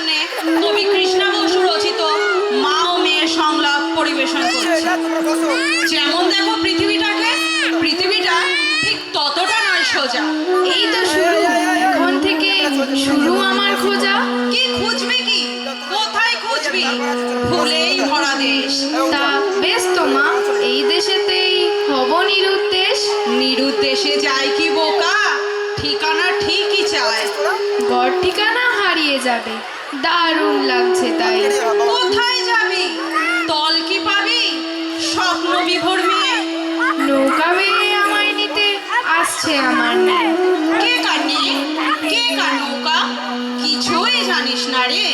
সামনে কবি কৃষ্ণা বসু রচিত মা ও মেয়ের সংলাপ পরিবেশন করছি। যেমন দেখো পৃথিবীটাকে, পৃথিবীটা ঠিক ততটা নয় সোজা। এই তো শুরু, এখন থেকে শুরু আমার খোঁজা। কি খুঁজবি, কি কোথায় খুঁজবি? ভুলেই ভরা দেশ। তা বেশ তো মা, এই দেশেতেই হব নিরুদ্দেশ। নিরুদ্দেশে যায় কি বোকা, ঠিকানা ঠিকই চায়। গড় ঠিকানা হারিয়ে যাবে, দারুণ লাগছে তাই। কোথায় যাবি? তল কি পাবি? স্বপ্ন বিভোর মেয়ে। নৌকা বেয়ে আমায় নিতে আসছে আমার মেয়ে। কে কার নিয়ে? কে কার নৌকা? কিছুই জানিস না রে।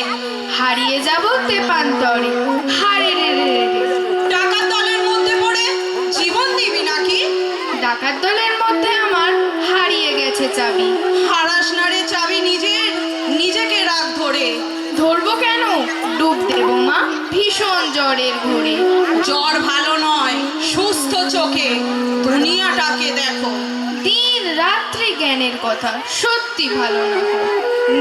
হারিয়ে যাব তেপান্তরে, হারে রে রে রে। টাকার দলের মধ্যে পড়ে জীবন দিবি নাকি? ডাকাত দলের মধ্যে আমার হারিয়ে গেছে চাবি। হারাস না রে চাবি নিজের, নিজেকে রাখ ধরে। ধরবো কেন? ডুব দেবো মা ভীষণ জ্বরের ঘোরে। জ্বর ভালো নয়, সুস্থ চোখে দুনিয়াটাকে দেখো। দিন রাত্রি জ্ঞানের কথা সত্যি ভালো না গো।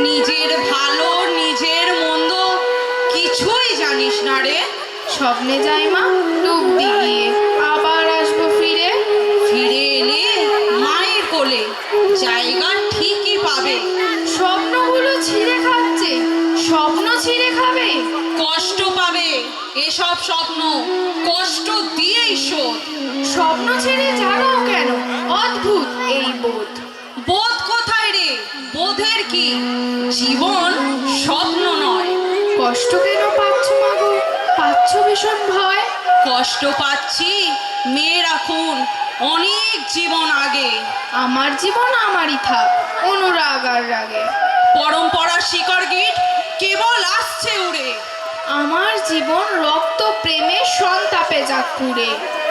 নিজের ভালো নিজের মন্দ কিছুই জানিস না রে। স্বপ্নে যাই মা ডুব দিয়ে, আবার আসবো ফিরে। ফিরে এলে মায়ের কোলে জায়গা ঠিকই পাবে। স্বপ্নগুলো ছিঁড়ে খাচ্ছে, স্বপ্ন ছিঁড়ে খাবে। কষ্ট পাবে এসব স্বপ্ন, কষ্ট দিয়েই শোধ। স্বপ্ন ছেড়ে জাগাও কেন, অদ্ভুত এই বোধ। বোধ কোথায় রে? বোধের কি? জীবন স্বপ্ন নয়। কষ্ট কেন পাচ্ছ মা গো, পাচ্ছ ভীষণ ভয়। কষ্ট পাচ্ছি মেয়ে রাখুন অনেক জীবন আগে। আমার জীবন আমারই থাক, অনুরাগ আর রাগে। পরম্পরার শিকড় গিট কেবল আসছে উড়ে। আমার জীবন রক্ত প্রেমে সন্তাপে যাক পুড়ে।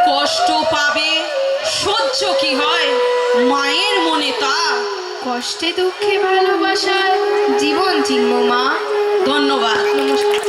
কষ্ট পাবে সহ্য কি হয় মায়ের মনে তা। কষ্টে দুঃখে ভালোবাসায় জীবন চিনব মা। ধন্যবাদ। নমস্কার।